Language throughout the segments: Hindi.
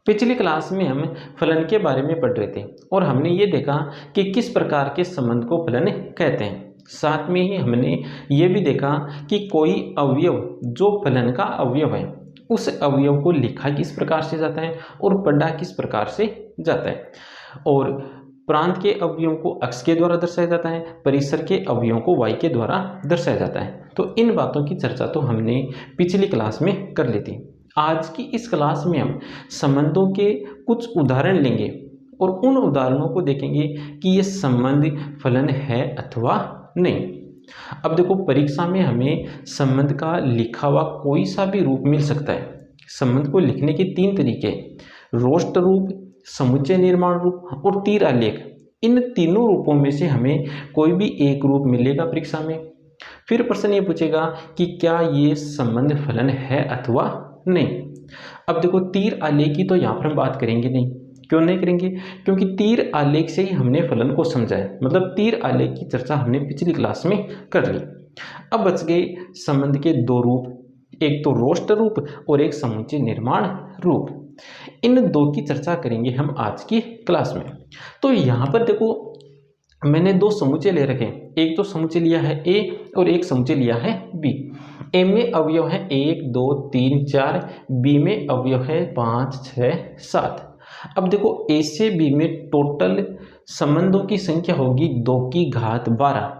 पिछली क्लास में हम फलन के बारे में पढ़ रहे थे और हमने ये देखा कि किस प्रकार के संबंध को फलन कहते हैं। साथ में ही हमने ये भी देखा कि कोई अवयव जो फलन का अवयव है उस अवयव को लिखा किस प्रकार से जाता है और पढ़ा किस प्रकार से जाता है, और प्रांत के अवयवों को अक्ष के द्वारा दर्शाया जाता है, परिसर के अवयवों को y के द्वारा दर्शाया जाता है। तो इन बातों की चर्चा तो हमने पिछली क्लास में कर ली थी। आज की इस क्लास में हम संबंधों के कुछ उदाहरण लेंगे और उन उदाहरणों को देखेंगे कि ये संबंध फलन है अथवा नहीं। अब देखो, परीक्षा में हमें संबंध का लिखा हुआ कोई सा भी रूप मिल सकता है। संबंध को लिखने के तीन तरीके, रोष्ट रूप, समुच्चय निर्माण रूप और तीर आलेख। इन तीनों रूपों में से हमें कोई भी एक रूप मिलेगा परीक्षा में। फिर प्रश्न ये पूछेगा कि क्या ये संबंध फलन है अथवा नहीं। अब देखो, तीर आलेख की तो यहाँ पर हम बात करेंगे नहीं। क्यों नहीं करेंगे? क्योंकि तीर आलेख से ही हमने फलन को समझा है, मतलब तीर आलेख की चर्चा हमने पिछली क्लास में कर ली। अब बच गए संबंध के दो रूप, एक तो रोष्ट रूप और एक समुच्चय निर्माण रूप। इन दो की चर्चा करेंगे हम आज की क्लास में। तो यहाँ पर देखो, मैंने दो समुच्चय ले रखे हैं। एक तो समुच्चय लिया है ए और एक समुच्चय लिया है बी। ए में अवयव है 1 2 3 4, बी में अवयव है 5 6 7। अब देखो, ए से बी में टोटल संबंधों की संख्या होगी 2 की घात 12।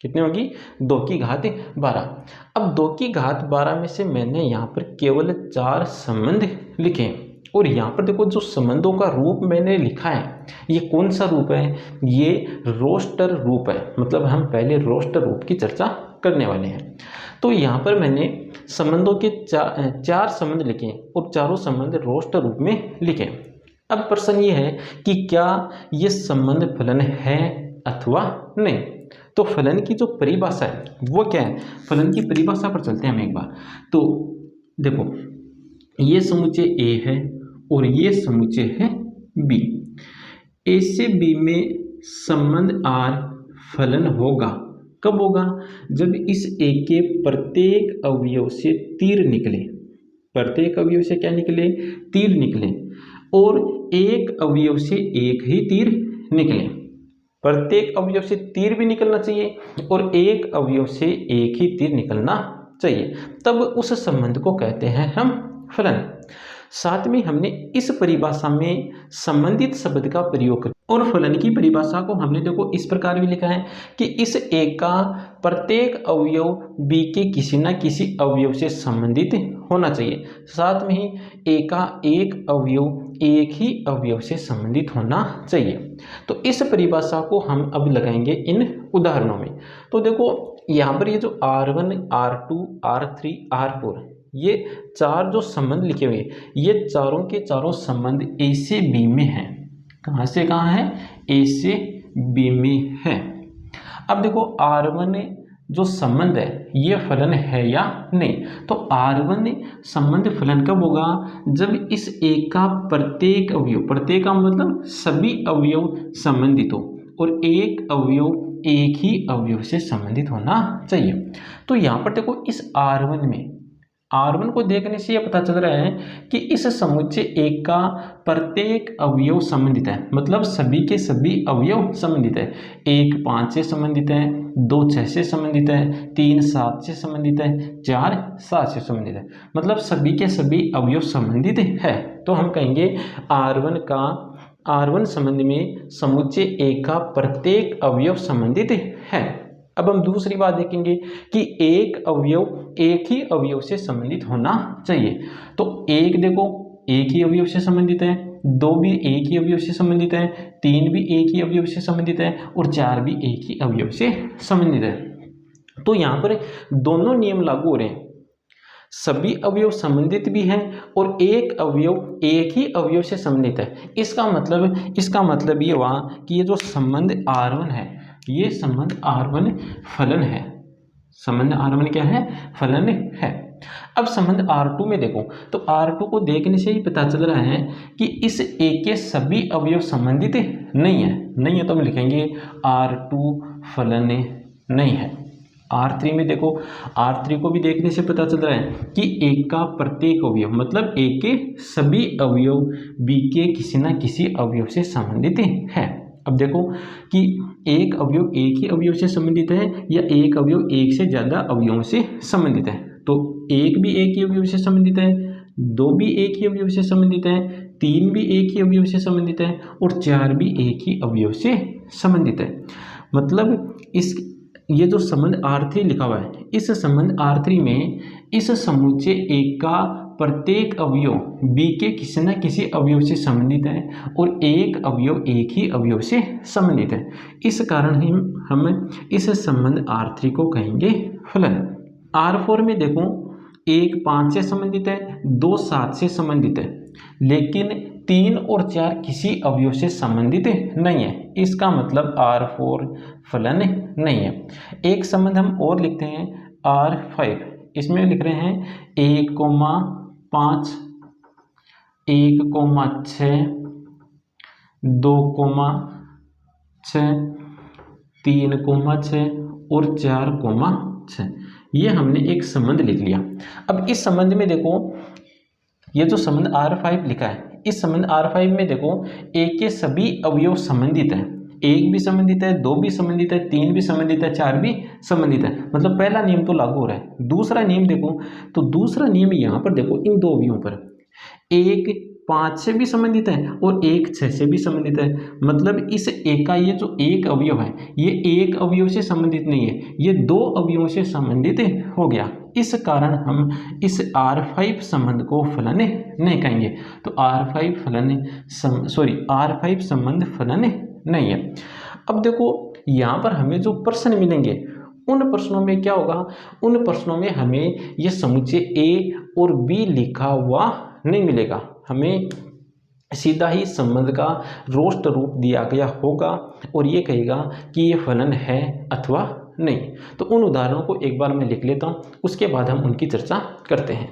कितनी होगी? 2 की घात 12। अब 2 की घात 12 में से मैंने यहाँ पर केवल 4 संबंध लिखे हैं। और यहाँ पर देखो, जो संबंधों का रूप मैंने लिखा है ये कौन सा रूप है? ये रोस्टर रूप है। मतलब हम पहले रोस्टर रूप की चर्चा करने वाले हैं। तो यहाँ पर मैंने संबंधों के चार संबंध लिखे और चारों संबंध रोस्टर रूप में लिखे। अब प्रश्न ये है कि क्या ये संबंध फलन है अथवा नहीं। तो फलन की जो परिभाषा है वो क्या है? फलन की परिभाषा पर चलते हैं हम एक बार। तो देखो, ये समुच्चय ए है और ये समुच्चय है बी। ए से बी में संबंध आर फलन होगा। कब होगा? जब इस ए के प्रत्येक अवयव से तीर निकले। प्रत्येक अवयव से क्या निकले? तीर निकले। और एक अवयव से एक ही तीर निकले। प्रत्येक अवयव से तीर भी निकलना चाहिए और एक अवयव से एक ही तीर निकलना चाहिए, तब उस संबंध को कहते हैं हम फलन। साथ में हमने इस परिभाषा में संबंधित शब्द का प्रयोग किया और फलन की परिभाषा को हमने देखो इस प्रकार भी लिखा है कि इस ए का प्रत्येक अवयव बी के किसी न किसी अवयव से संबंधित होना चाहिए। साथ में ही ए का एक अवयव एक ही अवयव से संबंधित होना चाहिए। तो इस परिभाषा को हम अब लगाएंगे इन उदाहरणों में। तो देखो, यहाँ पर ये जो R1 R2 R3 R4 ये चार जो संबंध लिखे हुए, ये चारों के चारों संबंध ए से बी में हैं। कहाँ से कहाँ है? ए से बी में है। अब देखो, R1 जो संबंध है ये फलन है या नहीं। तो R1 संबंध फलन कब होगा? जब इस ए का प्रत्येक अवयव, प्रत्येक का मतलब सभी अवयव संबंधित हो और एक अवयव एक ही अवयव से संबंधित होना चाहिए। तो यहाँ पर देखो, इस R1 को देखने से यह पता चल रहा है कि इस समुच्चय एक का प्रत्येक अवयव संबंधित है, मतलब सभी के सभी अवयव संबंधित है। 1 5 से संबंधित है, 2 6 से संबंधित है, 3 7 से संबंधित है, 4 7 से संबंधित है, मतलब सभी के सभी अवयव संबंधित है। तो हम कहेंगे R1 संबंध में समुच्चय एक का प्रत्येक अवयव संबंधित है। अब हम दूसरी बात देखेंगे कि एक अवयव एक ही अवयव से संबंधित होना चाहिए। तो एक देखो, एक ही अवयव से संबंधित है, 2 भी एक ही अवयव से संबंधित है, 3 भी एक ही अवयव से संबंधित है और 4 भी एक ही अवयव से संबंधित है। तो यहाँ पर दोनों नियम लागू हो रहे हैं। सभी अवयव संबंधित भी हैं और एक अवयव एक ही अवयव से संबंधित है। इसका मतलब ये हुआ कि ये जो संबंध R1 है, ये संबंध R1 फलन है। संबंध R1 क्या है? फलन है। अब संबंध R2 में देखो, तो R2 को देखने से ही पता चल रहा है कि इस ए के सभी अवयव संबंधित नहीं है तो हम लिखेंगे R2 फलन नहीं है। R3 में देखो, R3 को भी देखने से पता चल रहा है कि A का प्रत्येक अवयव मतलब A के सभी अवयव B के किसी न किसी अवयव से संबंधित है। अब देखो कि एक अवयव एक ही अवयव से संबंधित है या एक अवयव एक से ज़्यादा अवयवों से संबंधित है। तो एक भी एक ही अवयव से संबंधित है, दो भी एक ही अवयव से संबंधित है, तीन भी एक ही अवयव से संबंधित है और चार भी एक ही अवयव से संबंधित है। मतलब ये जो संबंध R3 लिखा हुआ है, इस संबंध R3 में इस समुच्चय A का प्रत्येक अवयव B के किसी न किसी अवयव से संबंधित है और एक अवयव एक ही अवयव से संबंधित है। इस कारण ही हम इस संबंध R3 को कहेंगे फलन। R4 में देखो, 1 5 से संबंधित है, 2 7 से संबंधित है, लेकिन 3 और 4 किसी अवयव से संबंधित नहीं है। इसका मतलब R4 फलन नहीं है। एक संबंध हम और लिखते हैं R5, इसमें लिख रहे हैं 1,5, 1,6, 2,6, 3,6 और 4,6। ये हमने एक संबंध लिख लिया। अब इस संबंध में देखो, ये जो संबंध R5 लिखा है, इस संबंध R5 में देखो A के सभी अवयव संबंधित हैं। 1 भी संबंधित है, 2 भी संबंधित है, 3 भी संबंधित है, 4 भी संबंधित है। मतलब पहला नियम तो लागू हो रहा है। दूसरा नियम देखो, तो दूसरा नियम यहाँ पर देखो, इन दो अवयवों पर 1 5 से भी संबंधित है और 1 6 से भी संबंधित है। मतलब इस A का ये जो एक अवयव है, ये एक अवयव से संबंधित नहीं है, ये दो अवयवों से संबंधित हो गया। इस कारण हम इस R5 संबंध को फलन नहीं कहेंगे। तो R5 संबंध फलन नहीं है। अब देखो यहाँ पर हमें जो प्रश्न मिलेंगे, उन प्रश्नों में क्या होगा, उन प्रश्नों में हमें ये समुच्चय A और B लिखा हुआ नहीं मिलेगा। हमें सीधा ही संबंध का रोष्ट रूप दिया गया होगा और ये कहेगा कि ये फलन है अथवा नहीं। तो उन उदाहरणों को एक बार मैं लिख लेता हूँ, उसके बाद हम उनकी चर्चा करते हैं।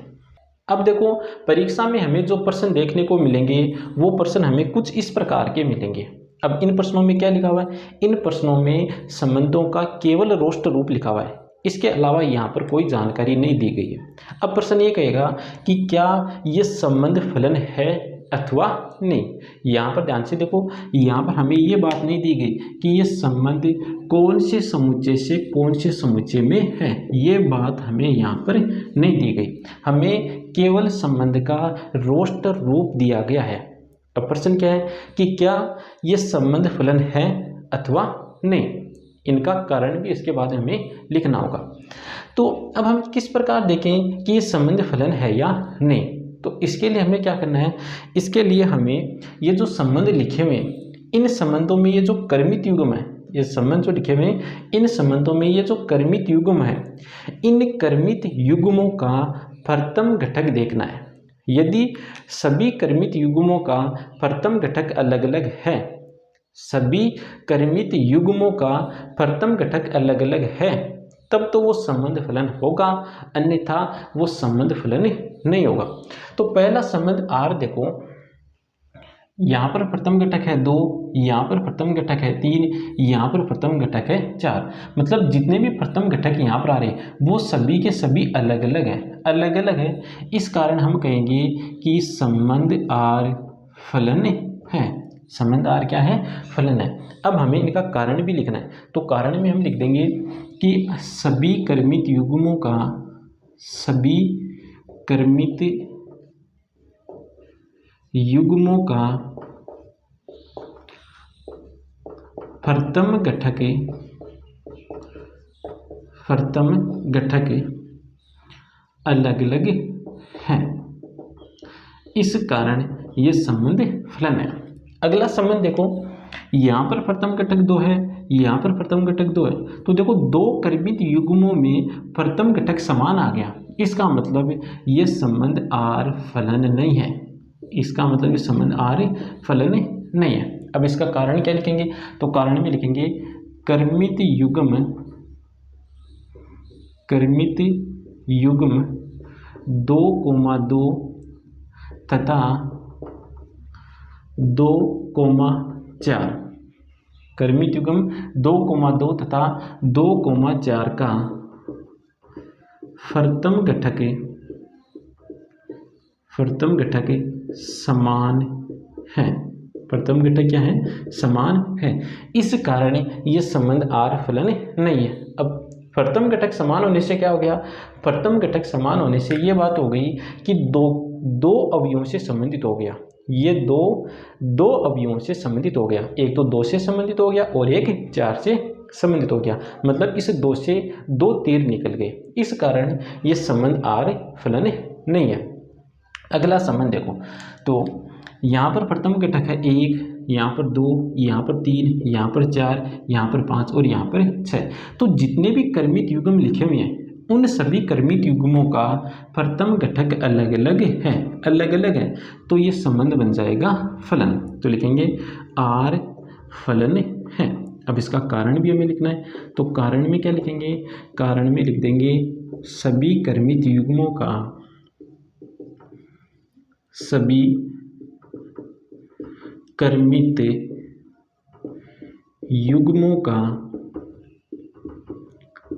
अब देखो, परीक्षा में हमें जो प्रश्न देखने को मिलेंगे वो प्रश्न हमें कुछ इस प्रकार के मिलेंगे। अब इन प्रश्नों में क्या लिखा हुआ है, इन प्रश्नों में संबंधों का केवल रोष्ट रूप लिखा हुआ है, इसके अलावा यहाँ पर कोई जानकारी नहीं दी गई है। अब प्रश्न ये कहेगा कि क्या ये संबंध फलन है अथवा नहीं। यहाँ पर ध्यान से देखो, यहाँ पर हमें ये बात नहीं दी गई कि ये संबंध कौन से समुच्चय से कौन से समुच्चय में है, ये बात हमें यहाँ पर नहीं दी गई। हमें केवल संबंध का रोष्ट रूप दिया गया है। अब प्रश्न क्या है कि क्या ये संबंध फलन है अथवा नहीं। इनका कारण भी इसके बाद हमें लिखना होगा। तो अब हम किस प्रकार देखें कि ये संबंध फलन है या नहीं। तो इसके लिए हमें क्या करना है, इसके लिए हमें ये जो संबंध लिखे हुए इन संबंधों में ये जो कर्मित युग्म है, ये संबंध जो लिखे हुए इन संबंधों में ये जो कर्मित युग्म है, इन कर्मित युग्मों का प्रथम घटक देखना है। यदि सभी कर्मित युग्मों का प्रथम घटक अलग अलग है, सभी कर्मित युग्मों का प्रथम घटक अलग अलग है, तब तो वो संबंध फलन होगा, अन्यथा वो संबंध फलन नहीं होगा। तो पहला संबंध R देखो, यहाँ पर प्रथम घटक है 2, यहाँ पर प्रथम घटक है 3, यहाँ पर प्रथम घटक है 4। मतलब जितने भी प्रथम घटक यहाँ पर आ रहे हैं वो सभी के सभी अलग अलग हैं, अलग अलग है। इस कारण हम कहेंगे कि संबंध R फलन है। संबंध R क्या है, फलन है। अब हमें इनका कारण भी लिखना है। तो कारण में हम लिख देंगे कि सभी कर्मित युग्मों का, सभी कर्मित युग्मों का प्रथम घटक अलग अलग है, इस कारण ये संबंध फलन है। अगला संबंध देखो, यहाँ पर प्रथम घटक 2 है, यहाँ पर प्रथम घटक 2 है। तो देखो दो कर्मित युग्मों में प्रथम घटक समान आ गया, इसका मतलब ये संबंध R फलन नहीं है। इसका मतलब ये संबंध R फलन नहीं है। अब इसका कारण क्या लिखेंगे, तो कारण में लिखेंगे कर्मित युग्म 2,2 तथा 2,4, कर्मित युग्म 2,2 तथा 2,4 का फर्तम घटक समान है। प्रथम घटक क्या है? समान है। इस कारण ये संबंध आर फलन नहीं है। अब प्रथम घटक समान होने से क्या हो गया? प्रथम घटक समान होने से ये बात हो गई कि दो अवयवों से संबंधित हो गया। ये दो अवयवों से संबंधित हो गया। एक तो 2 से संबंधित हो गया और एक 4 से संबंधित हो गया। मतलब इस 2 से 2 तीर निकल गए। इस कारण ये संबंध आर फलन नहीं है। अगला संबंध देखो, तो यहाँ पर प्रथम घटक है 1, यहाँ पर 2, यहाँ पर 3, यहाँ पर 4, यहाँ पर 5 और यहाँ पर 6। तो जितने भी क्रमिक युग्म लिखे हुए हैं उन सभी क्रमिक युग्मों का प्रथम घटक अलग अलग है। तो ये संबंध बन जाएगा फलन। तो लिखेंगे आर फलन है। अब इसका कारण भी हमें लिखना है, तो कारण में क्या लिखेंगे? कारण में लिख देंगे सभी क्रमिक युग्मों का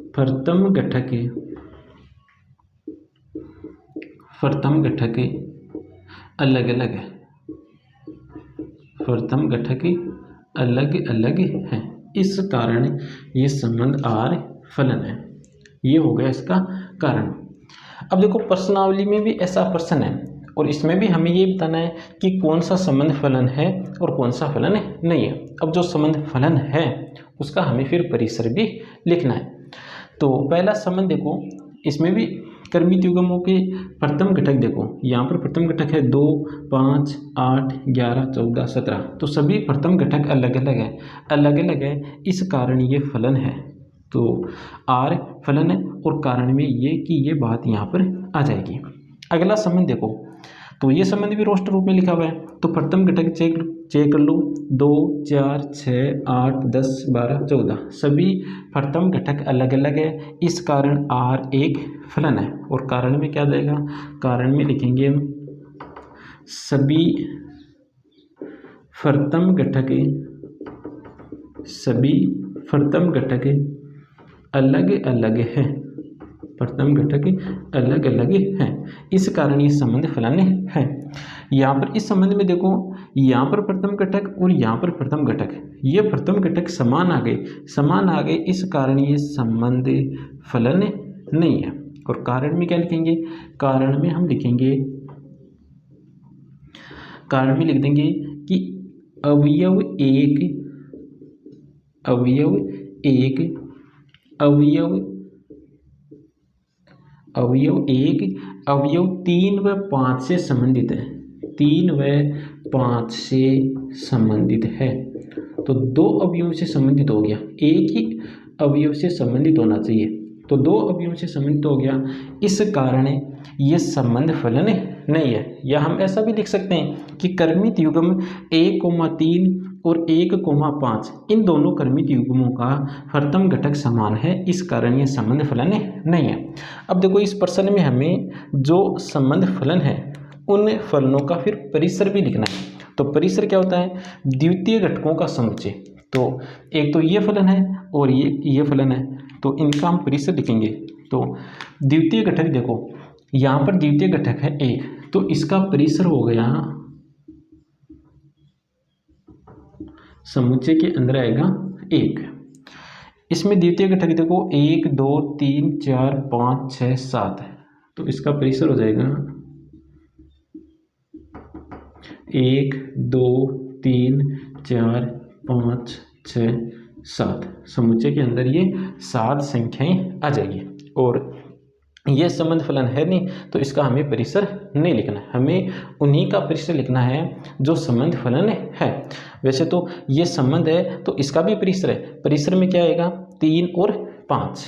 प्रथम घटक अलग अलग है। इस कारण ये संबंध आर फलन है। ये हो गया इसका कारण। अब देखो प्रश्नावली में भी ऐसा प्रश्न है और इसमें भी हमें ये बताना है कि कौन सा संबंध फलन है और कौन सा फलन नहीं है। अब जो संबंध फलन है उसका हमें फिर परिसर भी लिखना है। तो पहला संबंध देखो, इसमें भी क्रमिक युग्मों के प्रथम घटक देखो, यहाँ पर प्रथम घटक है 2, 5, 8, 11, 14, 17। तो सभी प्रथम घटक अलग अलग है। इस कारण ये फलन है। तो आर फलन है और कारण में ये कि ये बात यहाँ पर आ जाएगी। अगला संबंध देखो, तो ये संबंध भी रोस्टर रूप में लिखा हुआ है। तो प्रथम घटक चेक कर लो, 2, 4, 6, 8, 10, 12, 14 सभी प्रथम घटक अलग अलग है। इस कारण आर एक फलन है। और कारण में क्या जाएगा? कारण में लिखेंगे सभी प्रथम घटक अलग अलग है। इस कारण ये संबंध फलन है। यहाँ पर इस संबंध में देखो, यहाँ पर प्रथम घटक और यहाँ पर प्रथम घटक, ये प्रथम घटक समान आ गए। इस कारण ये संबंध फलन नहीं है। और कारण में क्या लिखेंगे? कारण में हम लिखेंगे, कारण में लिख देंगे कि अवयव एक अवयव 3 व 5 से संबंधित है। 3 व 5 से संबंधित है। तो 2 अवयवों से संबंधित हो गया, एक ही अवयव से संबंधित होना चाहिए। तो 2 अवयवों से संबंधित हो गया। इस कारण ये संबंध फलन नहीं है। या हम ऐसा भी लिख सकते हैं कि क्रमिक युग्म 1,3 और 1,5 इन दोनों क्रमिक युग्मों का प्रथम घटक समान है। इस कारण ये संबंध फलन नहीं है। अब देखो इस प्रश्न में हमें जो संबंध फलन है उन फलनों का फिर परिसर भी लिखना है। तो परिसर क्या होता है? द्वितीय घटकों का समुच्चय। तो एक तो ये फलन है और ये फलन है, तो इनका हम परिसर लिखेंगे। तो द्वितीय घटक देखो, यहाँ पर द्वितीय घटक है 1, तो इसका परिसर हो गया, समुच्चय के अंदर आएगा 1। इसमें द्वितीय घटक देखो 1, 2, 3, 4, 5, 6, 7, तो इसका परिसर हो जाएगा 1, 2, 3, 4, 5, 6, 7। समुच्चय के अंदर ये 7 संख्याएं आ जाएगी। और ये संबंध फलन है नहीं, तो इसका हमें परिसर नहीं लिखना है। हमें उन्हीं का परिसर लिखना है जो संबंध फलन है। वैसे तो ये संबंध है तो इसका भी परिसर है। परिसर में क्या आएगा? 3 और 5।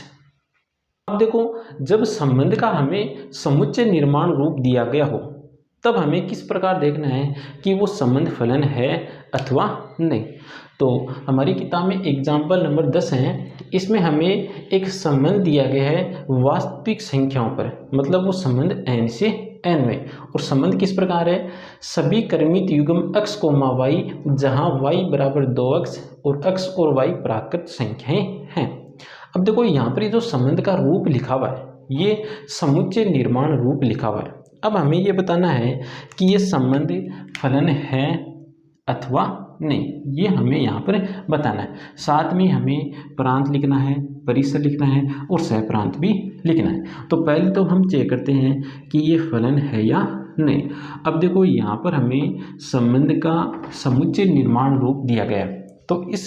अब देखो, जब संबंध का हमें समुच्चय निर्माण रूप दिया गया हो तब हमें किस प्रकार देखना है कि वो संबंध फलन है अथवा नहीं। तो हमारी किताब में एग्जाम्पल नंबर 10 है, इसमें हमें एक संबंध दिया गया है वास्तविक संख्याओं पर, मतलब वो संबंध n से n में। और संबंध किस प्रकार है? सभी क्रमिक युग्म x, y जहाँ y बराबर 2x और x और y प्राकृत संख्याएं हैं। अब देखो यहाँ पर जो संबंध का रूप लिखा हुआ है ये समुच्चय निर्माण रूप लिखा हुआ है। अब हमें ये बताना है कि ये संबंध फलन है अथवा नहीं, ये हमें यहाँ पर बताना है। साथ में हमें प्रांत लिखना है, परिसर लिखना है और सहप्रांत भी लिखना है। तो पहले तो हम चेक करते हैं कि ये फलन है या नहीं। अब देखो यहाँ पर हमें संबंध का समुच्चय निर्माण रूप दिया गया है, तो इस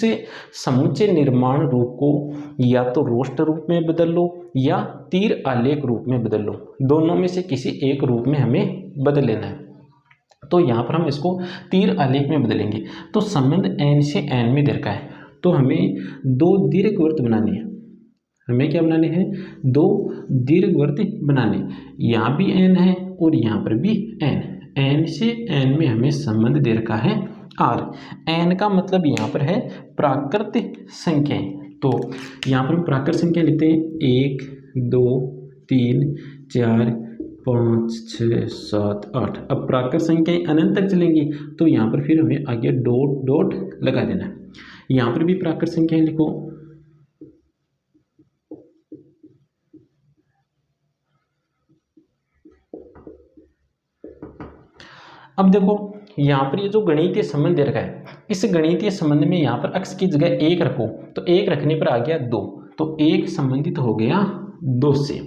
समुच्चय निर्माण रूप को या तो रोष्ट रूप में बदल लो या तीर आलेख रूप में बदल लो, दोनों में से किसी एक रूप में हमें बदल लेना है। तो यहाँ पर हम इसको तीर आलेख में बदलेंगे। तो संबंध n से n में दे रखा है, तो हमें दो दीर्घवृत्त बनाने हैं। हमें क्या बनाने हैं? दो दीर्घवृत्त बनाने। यहाँ भी n है और यहाँ पर भी n से n में हमें संबंध दे रखा है r। n का मतलब यहाँ पर है प्राकृत संख्याएं। तो यहाँ पर हम प्राकृत संख्या लिखते हैं 1 2 3 4 5 6 7 8। अब प्राकृत संख्याएं अनंत तक चलेंगी, तो यहाँ पर फिर हमें आगे डॉट डॉट लगा देना है। यहाँ पर भी प्राकृत संख्याएं लिखो। अब देखो यहाँ पर ये जो गणितीय संबंध दे रखा है, इस गणितीय संबंध में यहाँ पर x की जगह 1 रखो, तो 1 रखने पर आ गया 2, तो 1 संबंधित हो गया 2 से।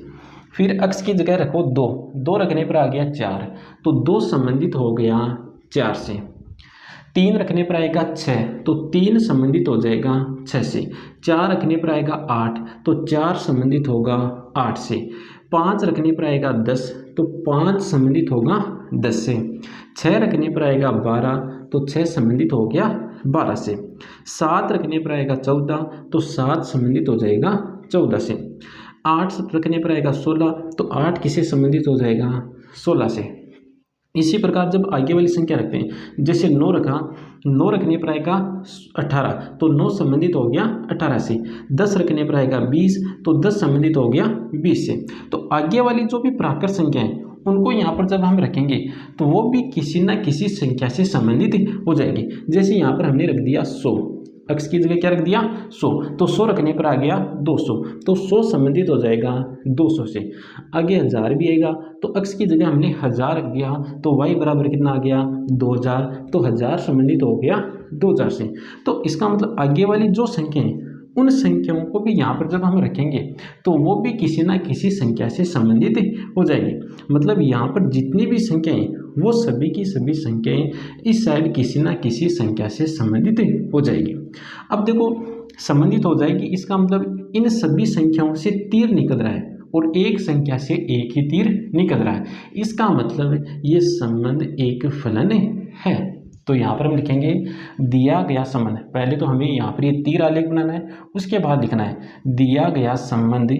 फिर x की जगह रखो 2, 2 रखने पर आ गया 4, तो 2 संबंधित हो गया 4 से। 3 रखने पर आएगा 6, तो 3 संबंधित हो जाएगा 6 से। 4 रखने पर आएगा 8, तो 4 संबंधित होगा 8 से। 5 रखने पर आएगा 10, तो 5 संबंधित होगा 10 से। 6 रखने पर आएगा 12, तो 6 संबंधित हो गया 12 से। 7 रखने पर आएगा 14, तो 7 संबंधित हो जाएगा 14 से। 8 रखने पर आएगा 16, तो 8 किससे संबंधित हो जाएगा? 16 से। इसी प्रकार जब आगे वाली संख्या रखते हैं, जैसे 9 रखा, 9 रखने पर आएगा 18, तो 9 संबंधित हो गया 18 से। 10 रखने पर आएगा 20, तो 10 संबंधित हो गया 20 से। तो आगे वाली जो भी प्राकृत संख्या है उनको यहाँ पर जब हम रखेंगे तो वो भी किसी ना किसी संख्या से संबंधित हो जाएगी। जैसे यहाँ पर हमने रख दिया 100, x की जगह क्या रख दिया? 100, तो 100 रखने पर आ गया 200, तो 100 संबंधित हो जाएगा 200 से। आगे 1000 भी आएगा, तो x की जगह हमने 1000 रख दिया, तो y बराबर कितना आ गया? 2000, तो 1000 संबंधित हो गया 2000 से। तो इसका मतलब आगे वाली जो संख्या है उन संख्याओं को भी यहाँ पर जब हम रखेंगे तो वो भी किसी ना किसी संख्या से संबंधित हो जाएगी। मतलब यहाँ पर जितनी भी संख्याएं, वो सभी की सभी संख्याएं इस साइड किसी ना किसी संख्या से संबंधित हो जाएगी। अब देखो संबंधित हो जाएगी, इसका मतलब इन सभी संख्याओं से तीर निकल रहा है और एक संख्या से एक ही तीर निकल रहा है। इसका मतलब ये संबंध एक फलन है। तो यहाँ पर हम लिखेंगे दिया गया संबंध। पहले तो हमें यहाँ पर ये तीर आलेख बनाना है, उसके बाद लिखना है दिया गया संबंध,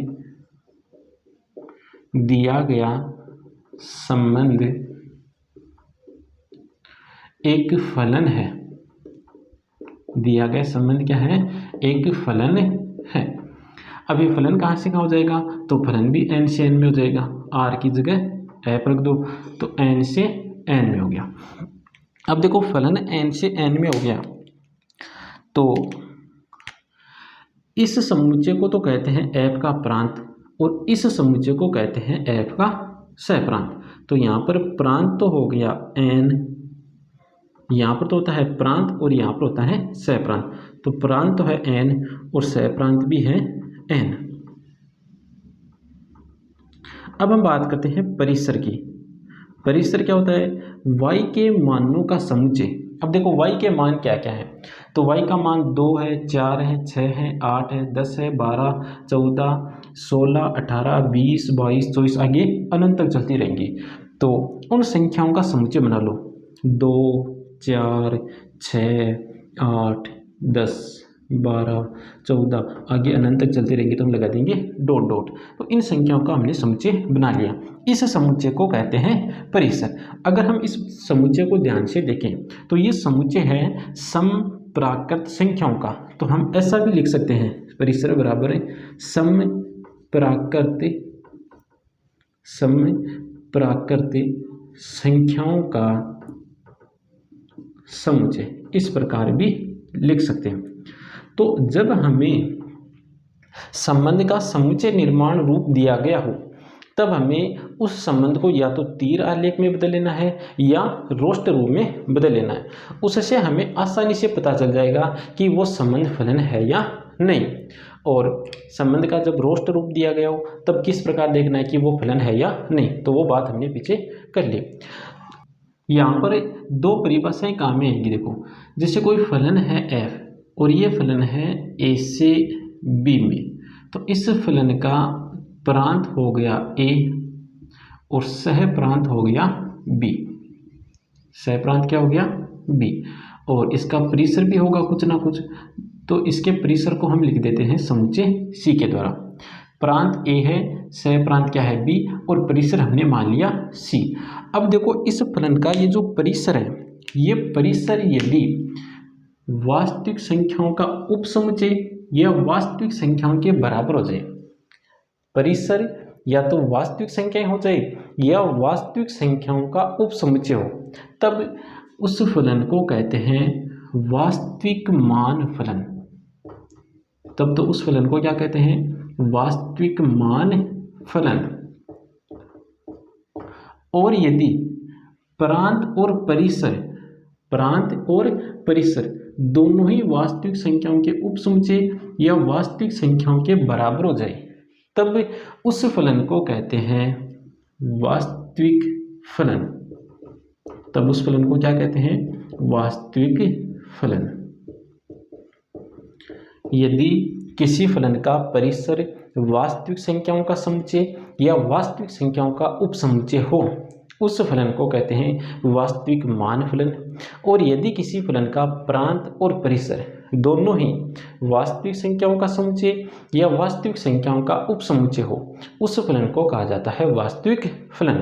दिया गया संबंध एक फलन है। दिया गया संबंध क्या है? एक फलन है। अब ये फलन कहाँ से कहाँ हो जाएगा? तो फलन भी n से n में हो जाएगा। r की जगह f रख दो, तो n से n में हो गया। अब देखो फलन n से n में हो गया, तो इस समुच्चय को तो कहते हैं f का प्रांत और इस समुच्चय को कहते हैं f का सहप्रांत। तो यहाँ पर प्रांत तो हो गया n, यहाँ पर तो होता है प्रांत और यहाँ पर होता है सहप्रांत। तो प्रांत तो है n और सहप्रांत भी है n। अब हम बात करते हैं परिसर की। परिसर क्या होता है? y के मानों का समुच्चय। अब देखो y के मान क्या क्या है, तो y का मान 2 है, 4 है, 6 है, 8 है, 10 है, 12, 14, 16, 18, 20, 22, 24, आगे अनंत तक चलती रहेंगी। तो उन संख्याओं का समुच्चय बना लो। 2, 4, 6, 8, 10, 12, 14, आगे अनंत तक चलती रहेंगी, तो हम लगा देंगे डॉट डॉट। तो इन संख्याओं का हमने समुच्चय बना लिया। इस समुच्चय को कहते हैं परिसर। अगर हम इस समुच्चय को ध्यान से देखें तो ये समुच्चय है समप्राकृत संख्याओं का। तो हम ऐसा भी लिख सकते हैं, परिसर बराबर है समप्राकृत संख्याओं का समुच्चय, इस प्रकार भी लिख सकते हैं। तो जब हमें संबंध का समुच्चय निर्माण रूप दिया गया हो तब हमें उस संबंध को या तो तीर आलेख में बदल लेना है या रोष्ट रूप में बदल लेना है। उससे हमें आसानी से पता चल जाएगा कि वो संबंध फलन है या नहीं। और संबंध का जब रोष्ट रूप दिया गया हो तब किस प्रकार देखना है कि वो फलन है या नहीं, तो वो बात हमने पीछे कर ली। यहाँ पर दो परिभाषाएं काम में आएंगी। देखो, जैसे कोई फलन है f और ये फलन है a से b में, तो इस फलन का प्रांत हो गया a और सह प्रांत हो गया b। सह प्रांत क्या हो गया? b। और इसका परिसर भी होगा कुछ ना कुछ, तो इसके परिसर को हम लिख देते हैं समुच्चय c के द्वारा। प्रांत a है, सह प्रांत क्या है? b, और परिसर हमने मान लिया c। अब देखो, इस फलन का ये जो परिसर है, ये परिसर यदि वास्तविक संख्याओं का उपसमुच्चय या वास्तविक संख्याओं के बराबर हो जाए, परिसर या तो वास्तविक संख्याएं हो जाए या वास्तविक संख्याओं का उपसमुच्चय हो, तब उस फलन को कहते हैं वास्तविक मान फलन। तब तो उस फलन को क्या कहते हैं? वास्तविक मान फलन। और यदि प्रांत और परिसर दोनों ही वास्तविक संख्याओं के उपसमुच्चय या वास्तविक संख्याओं के बराबर हो जाए, तब उस फलन को कहते हैं वास्तविक फलन। तब उस फलन को क्या कहते हैं? वास्तविक फलन। यदि किसी फलन का परिसर वास्तविक संख्याओं का समुच्चय या वास्तविक संख्याओं का उपसमुच्चय हो, उस फलन को कहते हैं वास्तविक मान फलन। और यदि किसी फलन का प्रांत और परिसर दोनों ही वास्तविक संख्याओं का समुच्चय या वास्तविक संख्याओं का उपसमुच्चय हो, उस फलन को कहा जाता है वास्तविक फलन।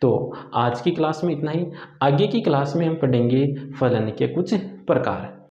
तो आज की क्लास में इतना ही। आगे की क्लास में हम पढ़ेंगे फलन के कुछ प्रकार।